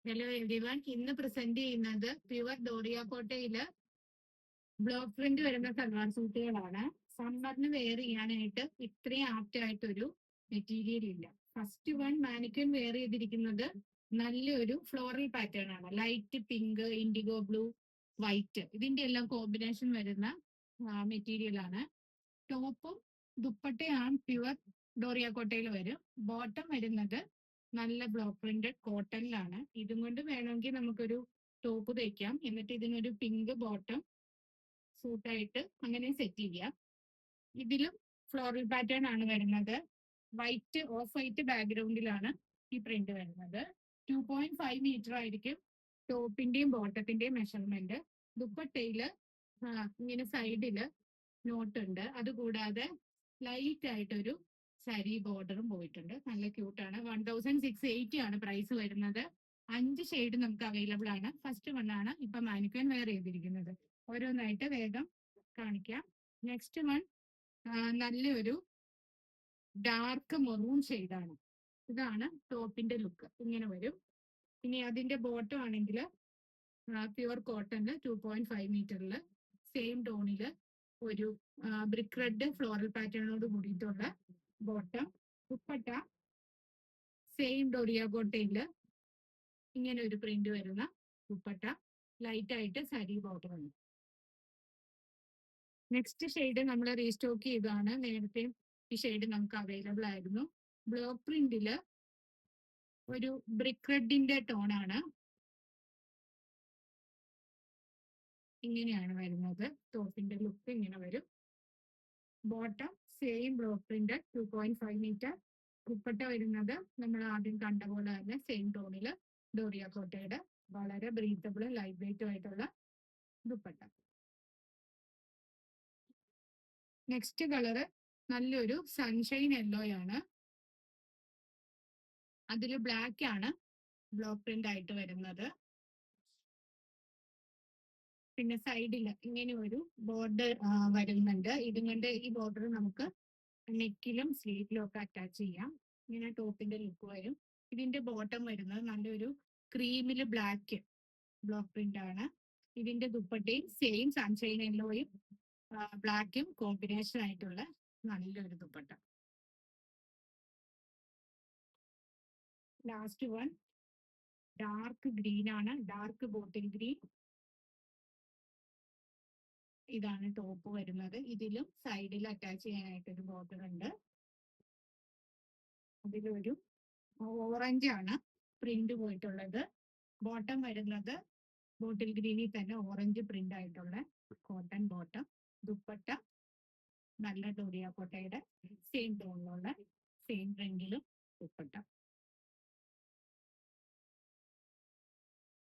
Hello everyone, ഇന്ന് present ചെയ്യുന്നത് pure Doria കോട്ടയില് block print വരുന്ന സൽവാർ സൂട്ടുകളാണ്. സമ്മറിന് വെയർ ചെയ്യാനായിട്ട് ഇത്രയും ആപ്റ്റ് ആയിട്ടൊരു മെറ്റീരിയൽ ഇല്ല. ഫസ്റ്റ് വൺ മാനിക്വിൻ വെയർ ചെയ്തിരിക്കുന്നത് നല്ലൊരു ഫ്ലോറൽ പാറ്റേൺ ആണ്. Light pink, IndiGo blue, white, ഇതിന്റെ എല്ലാം കോമ്പിനേഷൻ വരുന്ന മെറ്റീരിയൽ ആണ്. ടോപ്പും ദുപ്പട്ടയാണ് പ്യുവർ ഡോറിയ കോട്ടയിൽ വരും. ബോട്ടം വരുന്നത് നല്ല ബ്ലോക്ക് പ്രിന്റഡ് കോട്ടണിലാണ്. ഇതും കൊണ്ട് വേണമെങ്കിൽ നമുക്കൊരു ടോപ്പ് തയ്ക്കാം, എന്നിട്ട് ഇതിനൊരു പിങ്ക് ബോട്ടം സൂട്ടായിട്ട് അങ്ങനെ സെറ്റ് ചെയ്യാം. ഇതിലും ഫ്ലോറൽ പാറ്റേൺ ആണ് വരുന്നത്. വൈറ്റ്, ഓഫ് വൈറ്റ് ബാക്ക്ഗ്രൗണ്ടിലാണ് ഈ പ്രിന്റ് വരുന്നത്. 2.5 മീറ്റർ ആയിരിക്കും ടോപ്പിന്റെയും ബോട്ടത്തിന്റെയും മെഷർമെന്റ്. ദുപ്പട്ടയില് ഇങ്ങനെ സൈഡില് നോട്ട് ഉണ്ട്. അതുകൂടാതെ ലൈറ്റ് ആയിട്ടൊരു സാരി ബോർഡറും പോയിട്ടുണ്ട്. നല്ല ക്യൂട്ടാണ്. 1680 ആണ് പ്രൈസ് വരുന്നത്. 5 ഷെയ്ഡ് നമുക്ക് അവൈലബിൾ ആണ്. ഫസ്റ്റ് വൺ ആണ് ഇപ്പൊ മാനിക്വിൻ വെയർ ചെയ്തിരിക്കുന്നത്. ഓരോന്നായിട്ട് വേഗം കാണിക്കാം. നെക്സ്റ്റ് വൺ നല്ലൊരു ഡാർക്ക് മെറൂൺ ഷെയ്ഡാണ്. ഇതാണ് ടോപ്പിന്റെ ലുക്ക്, ഇങ്ങനെ വരും. ഇനി അതിന്റെ ബോട്ടം ആണെങ്കിൽ പ്യുവർ കോട്ടണില് 2.5 മീറ്ററിൽ സെയിം ടോണില് ഒരു ബ്രിക്ക് റെഡ് ഫ്ലോറൽ പാറ്റേണോട് കൂടിയിട്ടുള്ള ബോട്ടം. ദുപ്പട്ട സെയിം ഡോറിയ കോട്ടയില് ഇങ്ങനെ ഒരു പ്രിന്റ് വരുന്ന ദുപ്പട്ട, ലൈറ്റ് ആയിട്ട് സാരി ബോർഡർ ഉണ്ട്. നെക്സ്റ്റ് ഷെയ്ഡ് നമ്മൾ റീസ്റ്റോക്ക് ചെയ്തതാണ്. നേരത്തെ ഈ ഷെയ്ഡ് നമുക്ക് അവൈലബിൾ ആയിരുന്നു. ബ്ലോക്ക് പ്രിന്റില് ഒരു ബ്രിക്ക് റെഡിന്റെ ടോണാണ്. ഇങ്ങനെയാണ് വരുന്നത്. ടോപ്പിന്റെ ലുക്ക് ഇങ്ങനെ വരും. Bottom same block print 2.5 metre. Dupatta വരുന്നത് നമ്മൾ ആദ്യം കണ്ട പോലെ തന്നെ സെയിം ടോണില് ഡോറിയ കോട്ടയുടെ വളരെ ബ്രീത്തബിളും ലൈറ്റ് വെയിറ്റും ആയിട്ടുള്ള ദുപ്പട്ട. നെക്സ്റ്റ് കളറ് നല്ലൊരു സൺഷൈൻ യെല്ലോ ആണ്. അതില് ബ്ലാക്ക് ആണ് ബ്ലോക്ക് പ്രിന്റ് ആയിട്ട് വരുന്നത്. പിന്നെ സൈഡിൽ ഇങ്ങനെ ഒരു ബോർഡർ വരുന്നുണ്ട്. ഇതുകൊണ്ട് ഈ ബോർഡർ നമുക്ക് നെക്കിലും സ്ലീവിലും ഒക്കെ അറ്റാച്ച് ചെയ്യാം. ഇങ്ങനെ ടോപ്പിന്റെ ലുക്ക് വരും. ഇതിന്റെ ബോട്ടം വരുന്നത് നല്ലൊരു ക്രീമില് ബ്ലാക്ക് ബ്ലോക്ക് പ്രിന്റ് ആണ്. ഇതിന്റെ ദുപ്പട്ടയും സെയിം സൺഷൈൻ യെല്ലോയും ബ്ലാക്കും കോമ്പിനേഷൻ ആയിട്ടുള്ള നല്ലൊരു dupatta. Last one dark green ആണ്, ഡാർക്ക് ബോട്ടിൽ ഗ്രീൻ. ഇതാണ് ടോപ്പ് വരുന്നത്. ഇതിലും സൈഡിൽ അറ്റാച്ച് ചെയ്യാനായിട്ടൊരു ബോർഡർ ഉണ്ട്. അതിലൊരു ഓറഞ്ച് ആണ് പ്രിന്റ് പോയിട്ടുള്ളത്. ബോട്ടം വരുന്നത് ബോട്ടിൽ ഗ്രീനിൽ തന്നെ ഓറഞ്ച് പ്രിന്റ് ആയിട്ടുള്ള കോട്ടൺ ബോട്ടം. ദുപ്പട്ട നല്ല ഡോറിയ കോട്ടയുടെ സെയിം ടോണിലുള്ള സെയിം പ്രിന്റിലും ദുപ്പട്ട.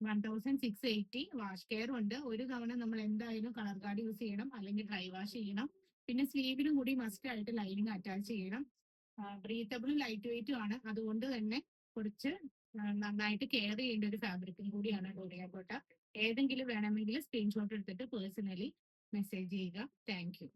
1680. വാഷ് കെയർ ഉണ്ട്. ഒരു തവണ നമ്മൾ എന്തായാലും കളർ കാർഡ് യൂസ് ചെയ്യണം, അല്ലെങ്കിൽ ഡ്രൈ വാഷ് ചെയ്യണം. പിന്നെ സ്ലീവിനും കൂടി മസ്റ്റ് ആയിട്ട് ലൈനിങ് അറ്റാച്ച് ചെയ്യണം. ബ്രീത്തബിളും ലൈറ്റ് വെയിറ്റും ആണ്. അതുകൊണ്ട് തന്നെ കുറച്ച് നന്നായിട്ട് കെയർ ചെയ്യേണ്ട ഒരു ഫാബ്രിക്കും കൂടിയാണ് ഡോറിയ കോട്ട. ഏതെങ്കിലും വേണമെങ്കിൽ സ്ക്രീൻഷോട്ട് എടുത്തിട്ട് പേഴ്സണലി മെസ്സേജ് ചെയ്യുക. Thank you.